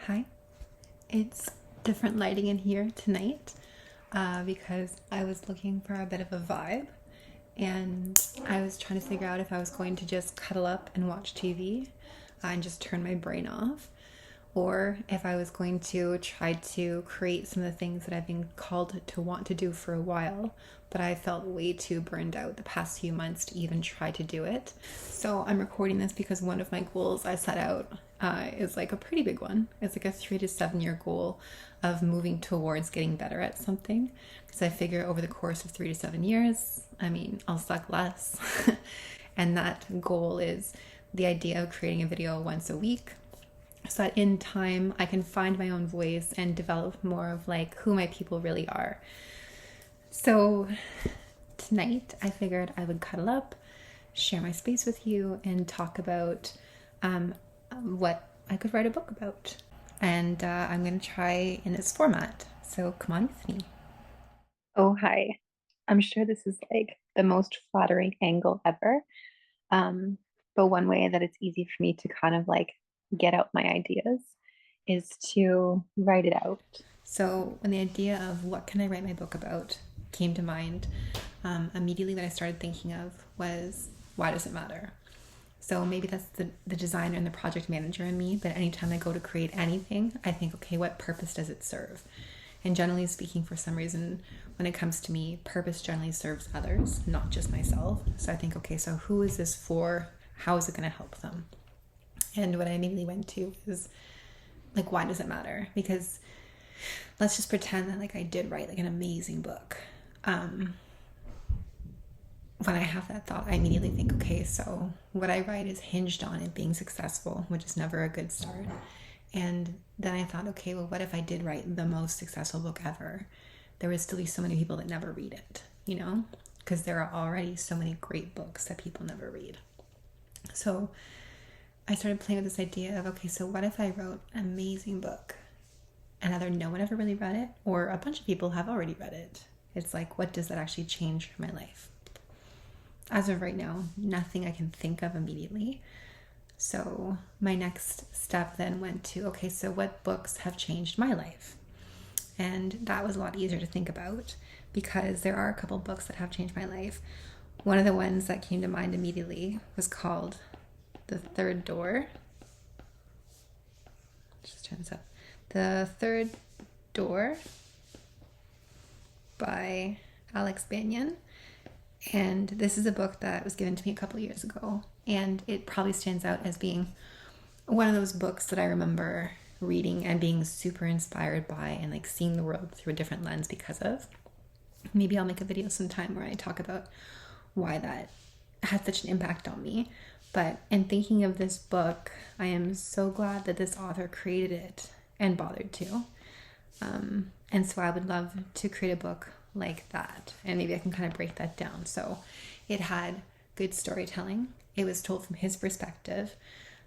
Hi, it's different lighting in here tonight because I was looking for a bit of a vibe and I was trying to figure out if I was going to just cuddle up and watch TV and just turn my brain off, or if I was going to try to create some of the things that I've been called to want to do for a while, but I felt way too burned out the past few months to even try to do it. So I'm recording this because one of my goals I set out is like a pretty big one. It's like a 3 to 7 year goal of moving towards getting better at something. Because I figure over the course of 3 to 7 years, I'll suck less. And that goal is the idea of creating a video once a week so that in time I can find my own voice and develop more of like who my people really are. So tonight I figured I would cuddle up, share my space with you, and talk about what I could write a book about. And I'm going to try in this format. So come on with me. Oh, hi. I'm sure this is like the most flattering angle ever. Um, but one way that it's easy for me to kind of like get out my ideas is to write it out. So when the idea of what can I write my book about came to mind, immediately what I started thinking of was why does it matter? So maybe that's the designer and the project manager in me, but anytime I go to create anything, I think, okay, what purpose does it serve? And generally speaking, for some reason, when it comes to me, purpose generally serves others, not just myself. So I think, okay, so who is this for? How is it going to help them? And what I immediately went to is like, why does it matter? Because let's just pretend that like I did write like an amazing book. When I have that thought, I immediately think, okay, so what I write is hinged on it being successful, which is never a good start. And then I thought, okay, well, what if I did write the most successful book ever? There would still be so many people that never read it, you know? Because there are already so many great books that people never read. So I started playing with this idea of, okay, so what if I wrote an amazing book and either no one ever really read it or a bunch of people have already read it? It's like, what does that actually change for my life? As of right now, nothing I can think of immediately. So my next step then went to, okay, so what books have changed my life? And that was a lot easier to think about because there are a couple books that have changed my life. One of the ones that came to mind immediately was called The Third Door. Just turn this up. The Third Door by Alex Banyan. And this is a book that was given to me a couple years ago. And it probably stands out as being one of those books that I remember reading and being super inspired by and like seeing the world through a different lens because of. Maybe I'll make a video sometime where I talk about why that had such an impact on me. But in thinking of this book, I am so glad that this author created it and bothered to. And so I would love to create a book like that. And maybe I can kind of break that down. So it had good storytelling. It was told from his perspective.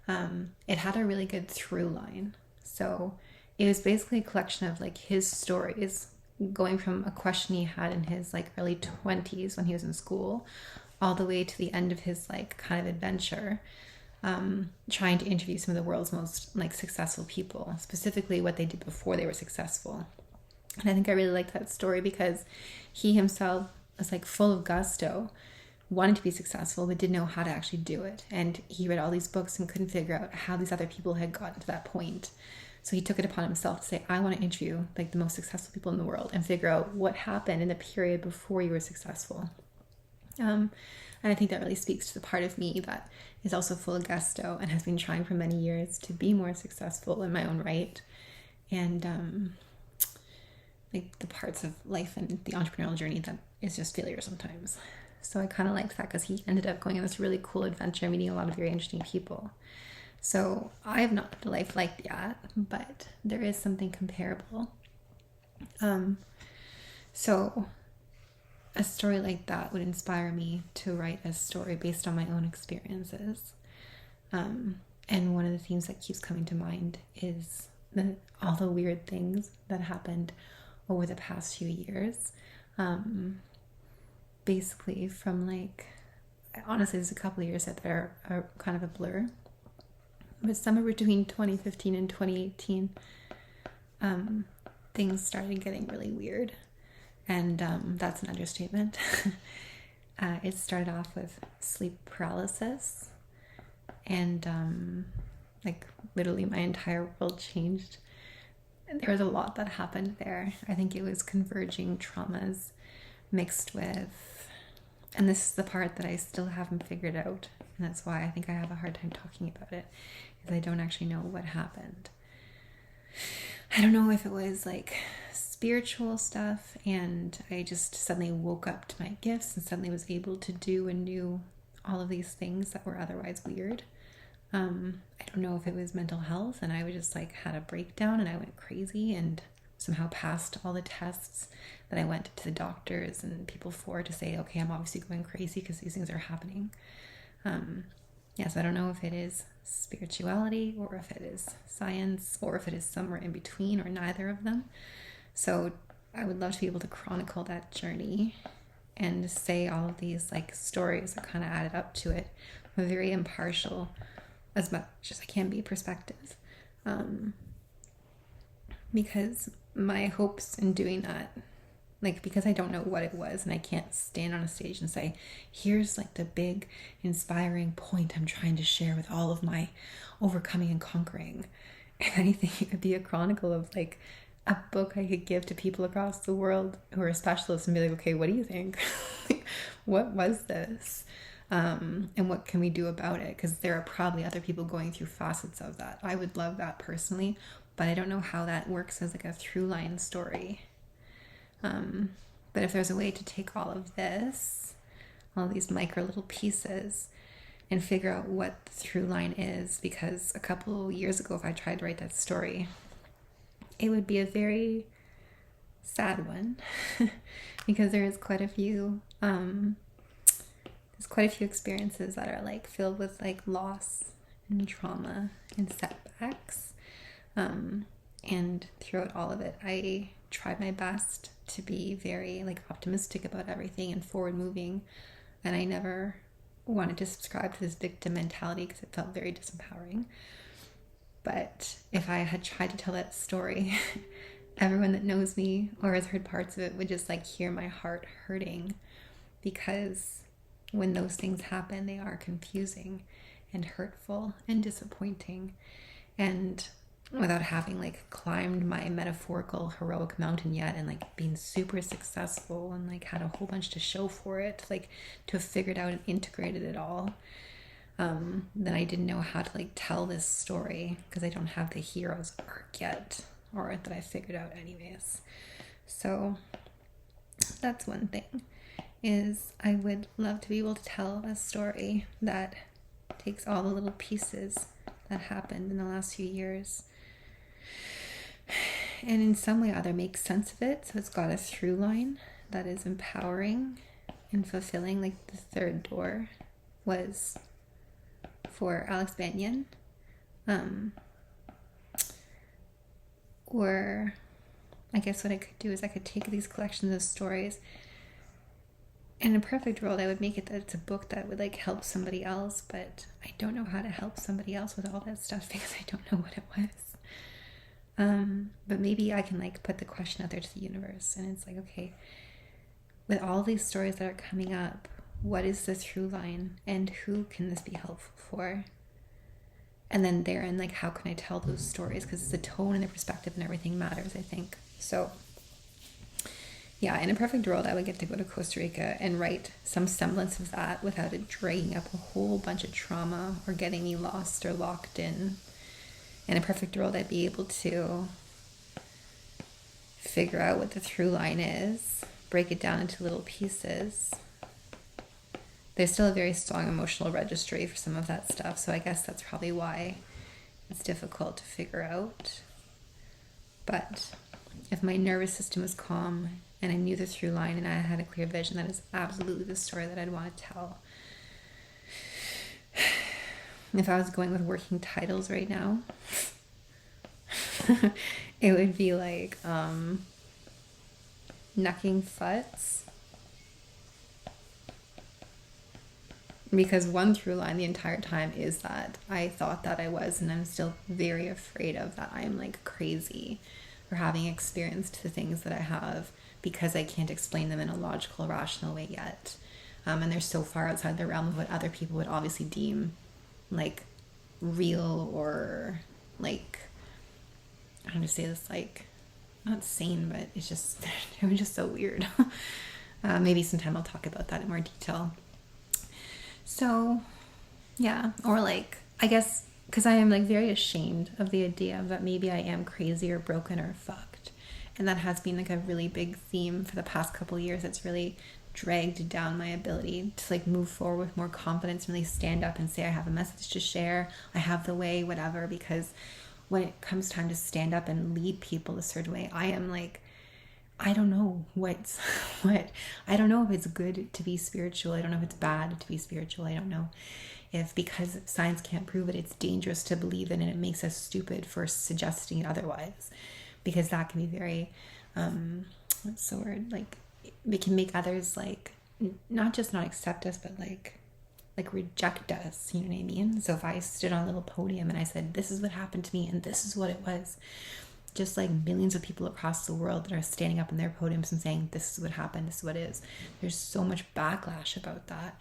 It had a really good through line. So it was basically a collection of like his stories going from a question he had in his like early 20s when he was in school all the way to the end of his like kind of adventure, trying to interview some of the world's most like successful people, specifically what they did before they were successful. And I think I really liked that story because he himself was like full of gusto, wanted to be successful, but didn't know how to actually do it. And he read all these books and couldn't figure out how these other people had gotten to that point. So he took it upon himself to say, I want to interview like the most successful people in the world and figure out what happened in the period before you were successful. And I think that really speaks to the part of me that is also full of gusto and has been trying for many years to be more successful in my own right. And like the parts of life and the entrepreneurial journey that is just failure sometimes. So I kind of liked that because he ended up going on this really cool adventure, meeting a lot of very interesting people. So I have not lived a life like that, but there is something comparable. So a story like that would inspire me to write a story based on my own experiences. And one of the themes that keeps coming to mind is all the weird things that happened over the past few years. Basically from like, honestly, there's a couple of years that are kind of a blur. it was somewhere between 2015 and 2018, things started getting really weird. And that's an understatement. It started off with sleep paralysis. And like literally my entire world changed. There was a lot that happened there. I think it was converging traumas mixed with, and this is the part that I still haven't figured out, and that's why I think I have a hard time talking about it, is I don't actually know what happened. I don't know if it was like spiritual stuff and I just suddenly woke up to my gifts and suddenly was able to do and knew all of these things that were otherwise weird. I don't know if it was mental health and I was just like had a breakdown and I went crazy and somehow passed all the tests that I went to the doctors and people for to say, okay, I'm obviously going crazy because these things are happening. Yes, I don't know if it is spirituality or if it is science or if it is somewhere in between or neither of them. So I would love to be able to chronicle that journey and say all of these like stories that kind of added up to it from a very impartial, as much as I can be, perspective. Because my hopes in doing that, like, because I don't know what it was and I can't stand on a stage and say, here's like the big inspiring point I'm trying to share with all of my overcoming and conquering. If anything, it could be a chronicle of like a book I could give to people across the world who are specialists and be like, okay, what do you think? What was this? And what can we do about it? Because there are probably other people going through facets of that. I would love that personally, but I don't know how that works as like a through line story. But if there's a way to take all of this, all of these micro little pieces, and figure out what the through line is, because a couple years ago, if I tried to write that story, it would be a very sad one because there is quite a few, there's quite a few experiences that are like filled with like loss and trauma and setbacks. And throughout all of it, I tried my best to be very like optimistic about everything and forward moving. And I never wanted to subscribe to this victim mentality because it felt very disempowering. But if I had tried to tell that story, everyone that knows me or has heard parts of it would just like hear my heart hurting, because when those things happen, they are confusing and hurtful and disappointing. And without having like climbed my metaphorical heroic mountain yet and like being super successful and like had a whole bunch to show for it, like to have figured out and integrated it all, then I didn't know how to like tell this story because I don't have the hero's arc yet, or that I figured out anyways. So that's one thing, is I would love to be able to tell a story that takes all the little pieces that happened in the last few years and in some way or other make sense of it, so it's got a through line that is empowering and fulfilling. Like the third door was for Alex Banyan, or I guess what I could do is I could take these collections of stories. In a perfect world, I would make it that it's a book that would like help somebody else, but I don't know how to help somebody else with all that stuff because I don't know what it was. But maybe I can like put the question out there to the universe, and it's like, okay, with all these stories that are coming up, what is the through line and who can this be helpful for? And then therein, like, how can I tell those stories? Because the tone and the perspective and everything matters, I think. So yeah, in a perfect world, I would get to go to Costa Rica and write some semblance of that without it dragging up a whole bunch of trauma or getting me lost or locked in. In a perfect world, I'd be able to figure out what the through line is, break it down into little pieces. There's still a very strong emotional registry for some of that stuff, so I guess that's probably why it's difficult to figure out. But if my nervous system was calm and I knew the through line and I had a clear vision, that is absolutely the story that I'd want to tell. If I was going with working titles right now, it would be like Knucking Futs, because one through line the entire time is that I thought that I was, and I'm still very afraid of that I'm like crazy for having experienced the things that I have because I can't explain them in a logical, rational way yet. And they're so far outside the realm of what other people would obviously deem like real or like, I don't know, say this, like not sane, but it's just it was just so weird. Maybe sometime I'll talk about that in more detail. So yeah, or like I guess because I am like very ashamed of the idea that maybe I am crazy or broken or fucked, and that has been like a really big theme for the past couple of years. It's really dragged down my ability to like move forward with more confidence and really stand up and say I have a message to share, I have the way, whatever. Because when it comes time to stand up and lead people a certain way, I am like, I don't know what's what. I don't know if it's good to be spiritual. I don't know if it's bad to be spiritual. I don't know if because science can't prove it, it's dangerous to believe it, and it makes us stupid for suggesting it otherwise. Because that can be very, what's the word? Like, it can make others like not just not accept us, but like reject us. You know what I mean? So if I stood on a little podium and I said, this is what happened to me and this is what it was, just like millions of people across the world that are standing up on their podiums and saying, this is what happened, this is what it is. There's so much backlash about that.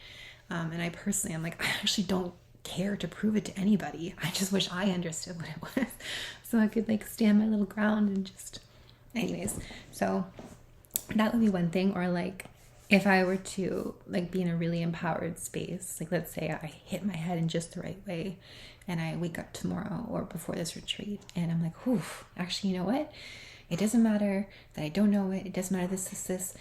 And I personally, I'm like, I actually don't care to prove it to anybody. I just wish I understood what it was. So I could like stand my little ground and just, anyways. So that would be one thing. Or like, if I were to like be in a really empowered space, like let's say I hit my head in just the right way and I wake up tomorrow or before this retreat and I'm like, whew, actually, you know what? It doesn't matter that I don't know it. It doesn't matter this.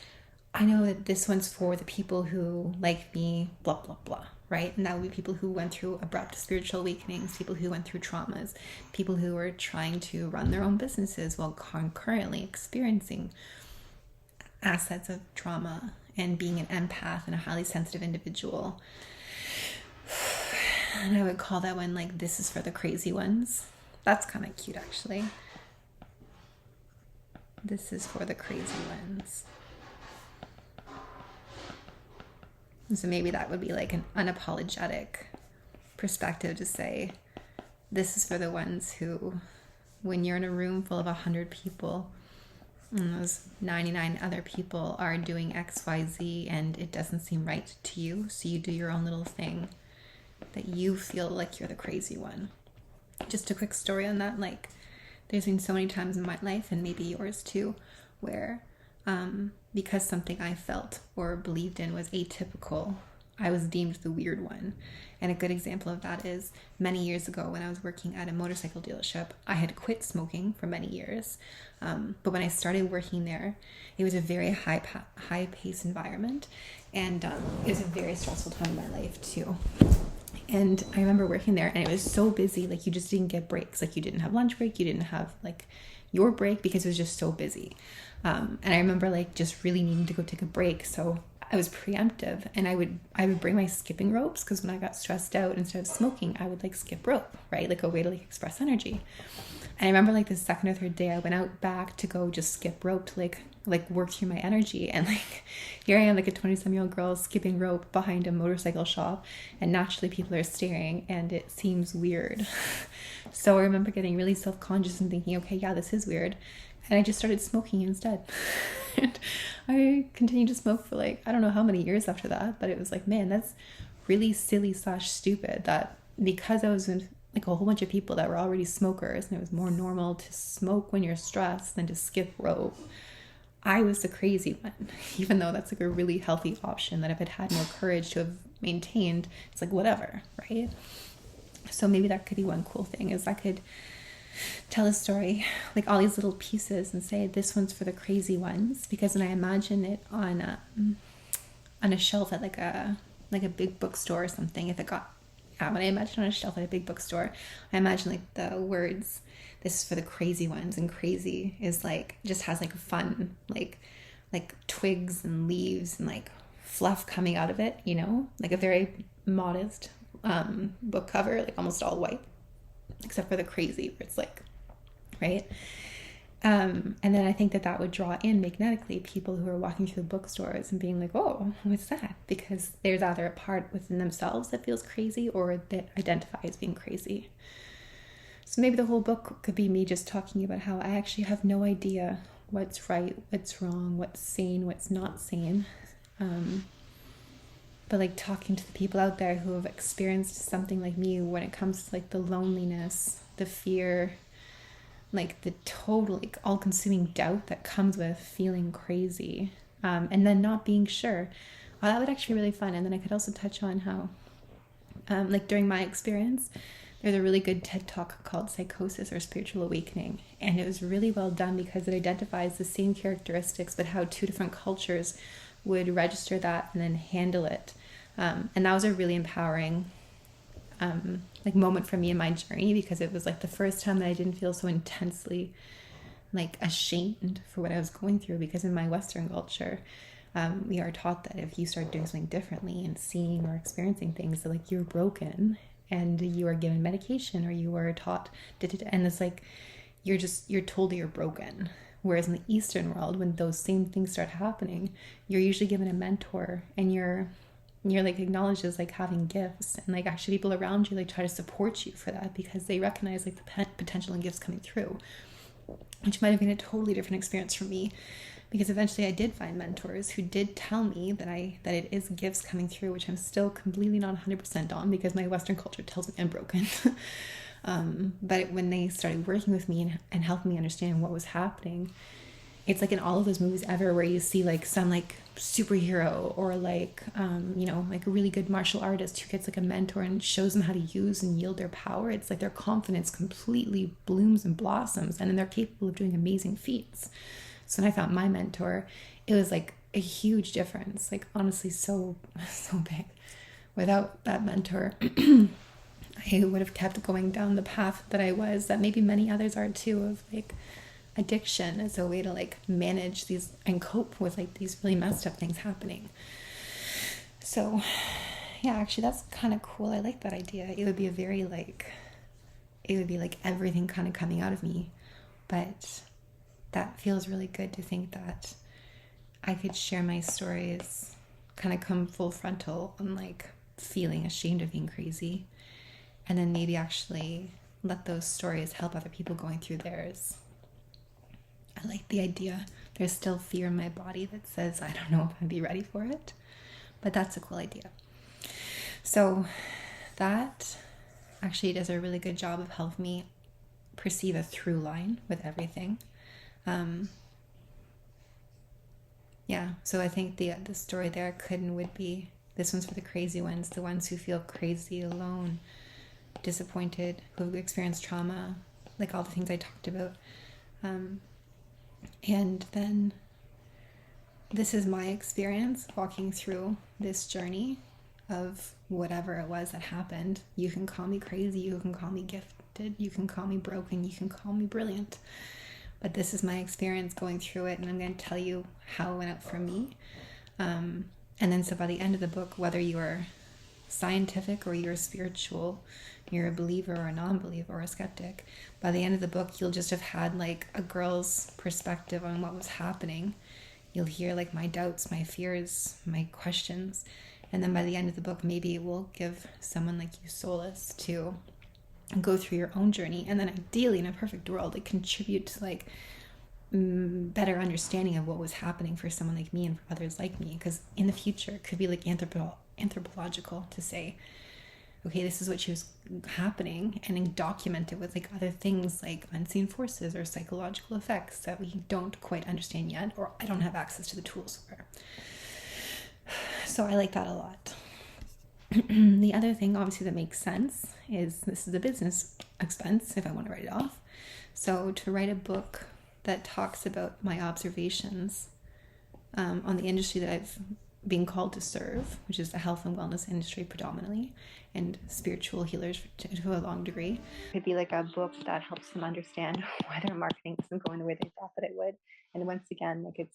I know that this one's for the people who like me, blah, blah, blah, right? And that would be people who went through abrupt spiritual awakenings, people who went through traumas, people who were trying to run their own businesses while concurrently experiencing assets of trauma and being an empath and a highly sensitive individual. And I would call that one like, this is for the crazy ones. That's kind of cute, actually. This is for the crazy ones. And so maybe that would be like an unapologetic perspective to say, this is for the ones who, when you're in a room full of 100 people, and those 99 other people are doing X, Y, Z, and it doesn't seem right to you, so you do your own little thing, that you feel like you're the crazy one. Just a quick story on that, like, there's been so many times in my life, and maybe yours too, where because something I felt or believed in was atypical, I was deemed the weird one. And a good example of that is many years ago when I was working at a motorcycle dealership. I had quit smoking for many years, but when I started working there, it was a very high-paced environment, and it was a very stressful time in my life too. And I remember working there, and it was so busy, like you just didn't get breaks. Like you didn't have lunch break, you didn't have like your break because it was just so busy. And I remember like just really needing to go take a break, so I was preemptive, and I would bring my skipping ropes, because when I got stressed out, instead of smoking, I would like skip rope, right? Like a way to like express energy. And I remember like the second or third day I went out back to go just skip rope to like work through my energy, and like here I am, like a 27-year-old girl skipping rope behind a motorcycle shop, and naturally people are staring and it seems weird. So I remember getting really self-conscious and thinking, okay, yeah, this is weird. And I just started smoking instead. And I continued to smoke for like, I don't know how many years after that, but it was like, man, that's really silly / stupid that because I was in like a whole bunch of people that were already smokers and it was more normal to smoke when you're stressed than to skip rope, I was the crazy one, even though that's like a really healthy option that if I'd had more courage to have maintained, it's like whatever, right? So maybe that could be one cool thing, is I could tell a story, like all these little pieces, and say this one's for the crazy ones, because when I imagine it on a shelf at like a big bookstore or something, when I imagine on a shelf at a big bookstore, I imagine like the words, this is for the crazy ones, and crazy is like, just has like fun, like twigs and leaves and like fluff coming out of it, you know, like a very modest book cover, like almost all white, except for the crazy, where it's like, right? And then I think that that would draw in magnetically people who are walking through the bookstores and being like, oh, what's that? Because there's either a part within themselves that feels crazy or that identify as being crazy. So maybe the whole book could be me just talking about how I actually have no idea what's right, what's wrong, what's sane, what's not sane. But like talking to the people out there who have experienced something like me when it comes to like the loneliness, the fear, like the total like all-consuming doubt that comes with feeling crazy, and then not being sure. That would actually be really fun. And then I could also touch on how like during my experience there's a really good TED talk called Psychosis or Spiritual Awakening, and it was really well done because it identifies the same characteristics but how two different cultures would register that and then handle it. And that was a really empowering like moment for me in my journey, because it was like the first time that I didn't feel so intensely like ashamed for what I was going through. Because in my Western culture, we are taught that if you start doing something differently and seeing or experiencing things, that like you're broken and you are given medication, or you are taught and it's like you're told that you're broken. Whereas in the Eastern world, when those same things start happening, you're usually given a mentor, and you're like acknowledged as like having gifts, and like actually people around you like try to support you for that because they recognize like the potential and gifts coming through, which might have been a totally different experience for me, because eventually I did find mentors who did tell me that it is gifts coming through, which I'm still completely not 100% on because my Western culture tells me I'm broken. But when they started working with me and helping me understand what was happening, it's like in all of those movies ever where you see like some like superhero or like like a really good martial artist who gets like a mentor and shows them how to use and yield their power. It's like their confidence completely blooms and blossoms, and then they're capable of doing amazing feats. So when I found my mentor, it was like a huge difference, like honestly so big. Without that mentor, I would have kept going down the path that I was, that maybe many others are too, of like addiction as a way to like manage these and cope with like these really messed up things happening. So yeah, actually that's kind of cool. I like that idea. It would be like everything kind of coming out of me, but that feels really good to think that I could share my stories, kind of come full frontal and like feeling ashamed of being crazy, and then maybe actually let those stories help other people going through theirs. I like the idea. There's still fear in my body that says I don't know if I'd be ready for it, but that's a cool idea. So that actually does a really good job of helping me perceive a through line with everything. Yeah, so I think the story there could and would be, this one's for the crazy ones, the ones who feel crazy, alone, disappointed, who have experienced trauma, like all the things I talked about. And then this is my experience walking through this journey of whatever it was that happened. You can call me crazy, you can call me gifted, you can call me broken, you can call me brilliant. But this is my experience going through it, and I'm going to tell you how it went out for me. And then so by the end of the book, whether you're scientific or you're spiritual, you're a believer or a non-believer or a skeptic, by the end of the book you'll just have had like a girl's perspective on what was happening. You'll hear like my doubts, my fears, my questions, and then by the end of the book maybe it will give someone like you solace to go through your own journey, and then ideally in a perfect world it contribute to like better understanding of what was happening for someone like me and for others like me, because in the future it could be like anthropological to say, okay, this is what she was happening, and then document it with like other things like unseen forces or psychological effects that we don't quite understand yet, or I don't have access to the tools for. So I like that a lot. The other thing obviously that makes sense is this is a business expense if I want to write it off. So to write a book that talks about my observations on the industry that I've been called to serve, which is the health and wellness industry predominantly, and spiritual healers to a long degree. It'd be like a book that helps them understand why their marketing isn't going the way they thought that it would. And once again, like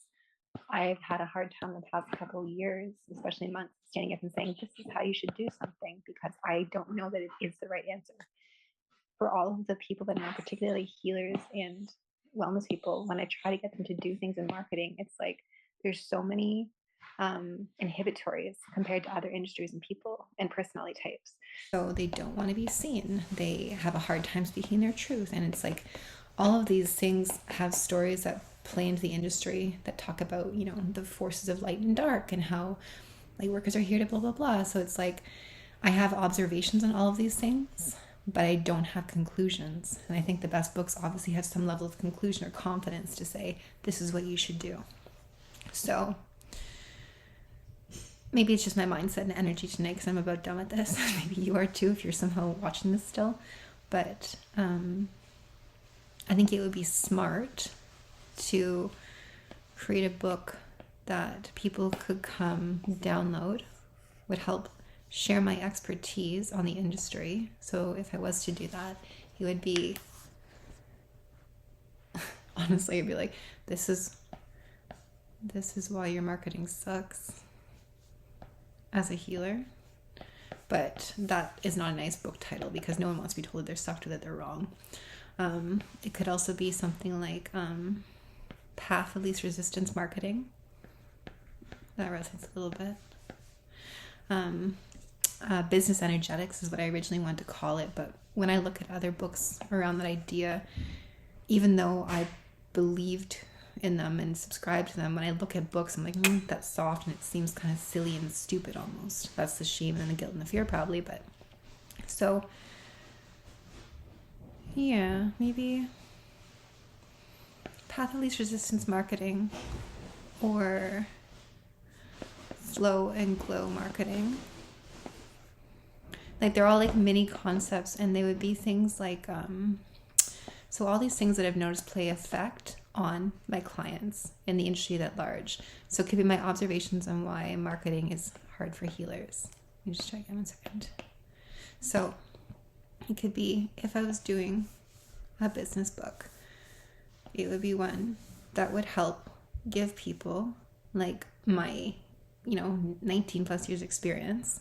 I've had a hard time the past couple of years, especially months, standing up and saying, this is how you should do something, because I don't know that it is the right answer for all of the people that are particularly healers and wellness people, when I try to get them to do things in marketing, it's like there's so many inhibitories compared to other industries and people and personality types. So they don't want to be seen. They have a hard time speaking their truth. And it's like all of these things have stories that play into the industry that talk about, you know, the forces of light and dark and how like workers are here to blah, blah, blah. So it's like I have observations on all of these things, but I don't have conclusions. And I think the best books obviously have some level of conclusion or confidence to say, this is what you should do. So maybe it's just my mindset and energy tonight because I'm about done with this. Maybe you are too if you're somehow watching this still. But I think it would be smart to create a book that people could come download, would help share my expertise on the industry. So if I was to do that, it would be, honestly, it'd be like, this is why your marketing sucks as a healer. But that is not a nice book title because no one wants to be told that they're sucked or that they're wrong. It could also be something like Path of Least Resistance Marketing. That resonates a little bit. Business Energetics is what I originally wanted to call it, but when I look at other books around that idea, even though I believed in them and subscribed to them, when I look at books, I'm like, that's soft and it seems kind of silly and stupid almost. That's the shame and the guilt and the fear probably, but so yeah, maybe Path of Least Resistance Marketing or Flow and Glow Marketing. Like they're all like mini concepts, and they would be things like so all these things that I've noticed play effect on my clients in the industry at large. So it could be my observations on why marketing is hard for healers. Let me just try again 1 second. So it could be if I was doing a business book, it would be one that would help give people like my, 19 plus years experience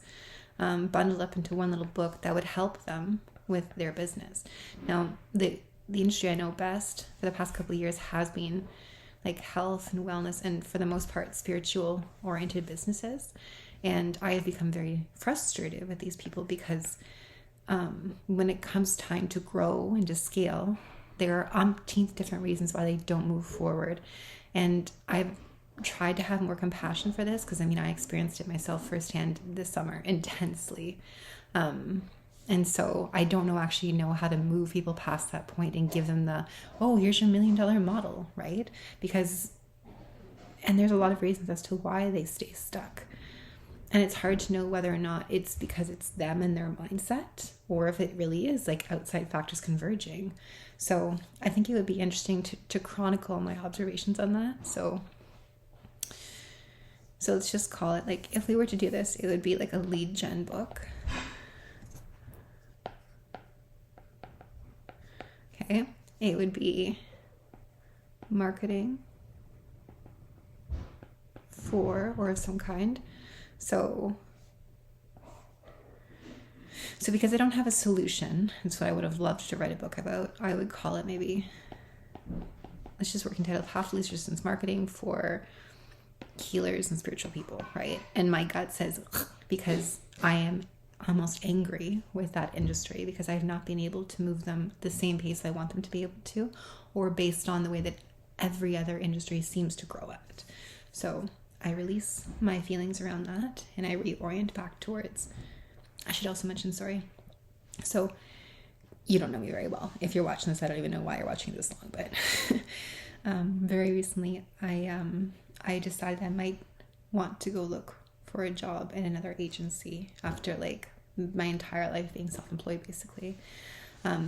bundled up into one little book that would help them with their business. Now, the industry I know best for the past couple of years has been like health and wellness, and for the most part, spiritual oriented businesses. And I have become very frustrated with these people because when it comes time to grow and to scale, there are umpteenth different reasons why they don't move forward. And I've tried to have more compassion for this because I experienced it myself firsthand this summer intensely. And so I don't actually know how to move people past that point and give them the, oh, here's your $1 million model, right? And there's a lot of reasons as to why they stay stuck. And it's hard to know whether or not it's because it's them and their mindset, or if it really is like outside factors converging. So I think it would be interesting to chronicle my observations on that. So let's just call it, like, if we were to do this, it would be like a lead gen book. Okay, it would be marketing for or of some kind. So because I don't have a solution, it's what I would have loved to write a book about. I would call it maybe, let's just work in title, Path of Least Resistance Marketing for healers and spiritual people, right? And my gut says, because I am almost angry with that industry because I have not been able to move them the same pace I want them to be able to, or based on the way that every other industry seems to grow at. So I release my feelings around that and I reorient back towards, I should also mention, so you don't know me very well. If you're watching this, I don't even know why you're watching this long, but very recently I decided I might want to go look for a job in another agency after like my entire life being self-employed basically,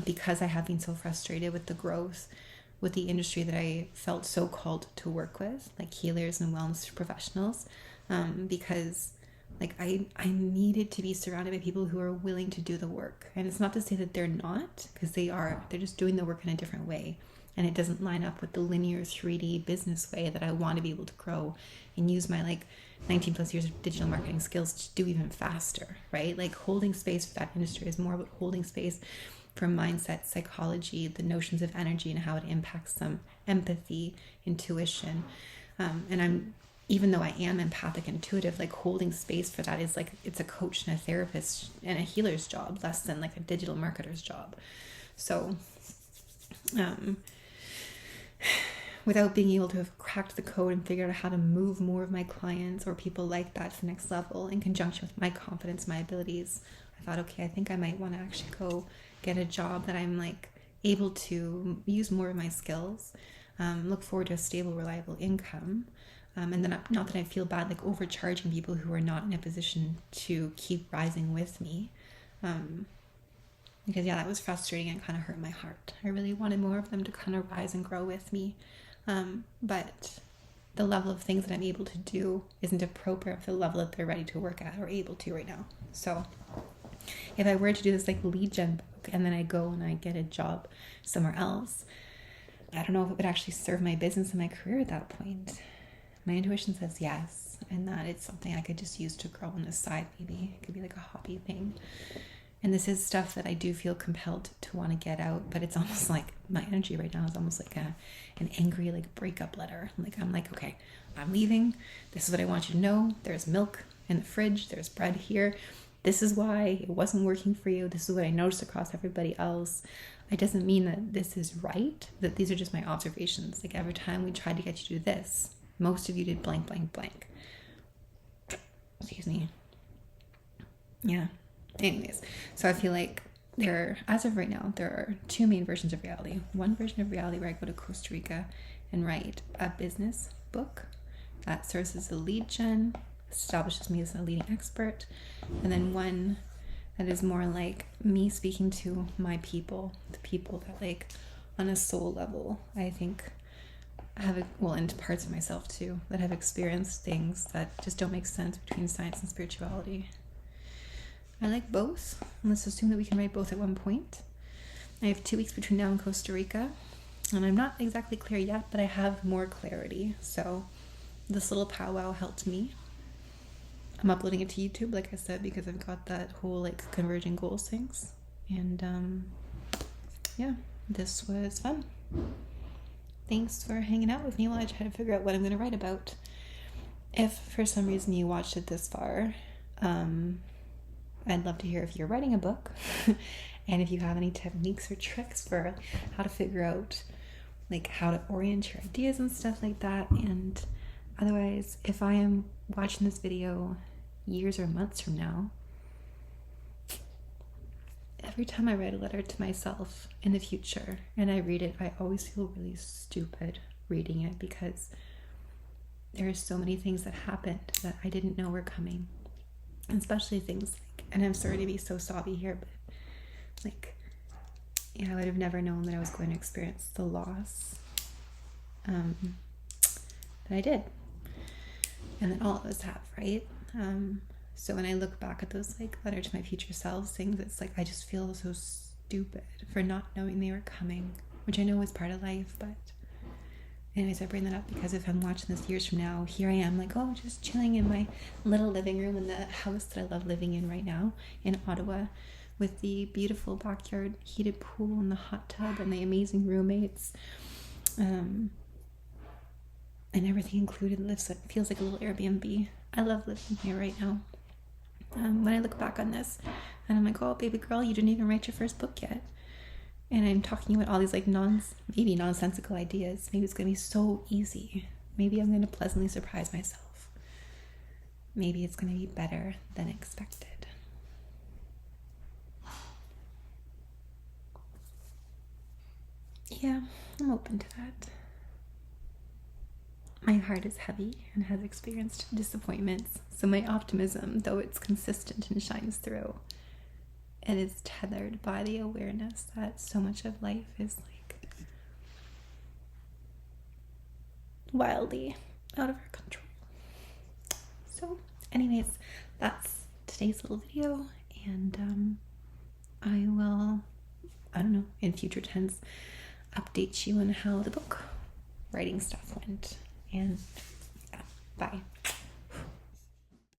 because I have been so frustrated with the growth with the industry that I felt so called to work with, like healers and wellness professionals, because like I needed to be surrounded by people who are willing to do the work. And it's not to say that they're not, because they're just doing the work in a different way. And it doesn't line up with the linear 3D business way that I want to be able to grow and use my like 19 plus years of digital marketing skills to do even faster, right? Like holding space for that industry is more about holding space from mindset, psychology, the notions of energy and how it impacts them, empathy, intuition. And even though I am empathic, intuitive, like holding space for that is like, it's a coach and a therapist and a healer's job, less than like a digital marketer's job. So, without being able to have cracked the code and figured out how to move more of my clients or people like that to the next level in conjunction with my confidence, my abilities, I thought, okay, I think I might want to actually go get a job that I'm like able to use more of my skills, look forward to a stable, reliable income. And then not that I feel bad, like overcharging people who are not in a position to keep rising with me. Because yeah, that was frustrating and kind of hurt my heart. I really wanted more of them to kind of rise and grow with me. But the level of things that I'm able to do isn't appropriate for the level that they're ready to work at or able to right now. So if I were to do this like lead gen book and then I go and I get a job somewhere else, I don't know if it would actually serve my business and my career at that point. My intuition says yes, and that it's something I could just use to grow on the side. Maybe it could be like a hobby thing. And this is stuff that I do feel compelled to want to get out, but it's almost like my energy right now is almost like an angry like breakup letter. Like I'm like, okay, I'm leaving. This is what I want you to know. There's milk in the fridge. There's bread here. This is why it wasn't working for you. This is what I noticed across everybody else. It doesn't mean that this is right, that these are just my observations. Like every time we tried to get you to do this, most of you did blank, blank, blank. Excuse me. Yeah. Anyways, so I feel like as of right now, there are two main versions of reality. One version of reality where I go to Costa Rica and write a business book that serves as a lead gen, establishes me as a leading expert. And then one that is more like me speaking to my people, the people that like on a soul level, I think and parts of myself too, that have experienced things that just don't make sense between science and spirituality. I like both. Let's assume that we can write both at one point. I have 2 weeks between now and Costa Rica, and I'm not exactly clear yet, but I have more clarity. So this little powwow helped me. I'm uploading it to YouTube, like I said, because I've got that whole like converging goals things. And yeah, this was fun. Thanks for hanging out with me while I try to figure out what I'm going to write about. If for some reason you watched it this far, I'd love to hear if you're writing a book and if you have any techniques or tricks for how to figure out like how to orient your ideas and stuff like that. And otherwise, if I am watching this video years or months from now, every time I write a letter to myself in the future and I read it, I always feel really stupid reading it because there are so many things that happened that I didn't know were coming. And especially things like, and I'm sorry to be so sobby here, but like, yeah, I would have never known that I was going to experience the loss that I did. And that all of us have, right? So when I look back at those like letter to my future selves things, it's like I just feel so stupid for not knowing they were coming, which I know is part of life, but anyways, I bring that up because if I'm watching this years from now, here I am like, oh, just chilling in my little living room in the house that I love living in right now in Ottawa with the beautiful backyard heated pool and the hot tub and the amazing roommates and everything included. It feels like a little Airbnb. I love living here right now. When I look back on this and I'm like, oh, baby girl, you didn't even write your first book yet. And I'm talking about all these like maybe nonsensical ideas. Maybe it's going to be so easy. Maybe I'm going to pleasantly surprise myself. Maybe it's going to be better than expected. Yeah, I'm open to that. My heart is heavy and has experienced disappointments, so my optimism, though it's consistent and shines through, it is tethered by the awareness that so much of life is like wildly out of our control. So anyways, that's today's little video, and I will, I don't know, in future tense, update you on how the book writing stuff went. And yeah, bye.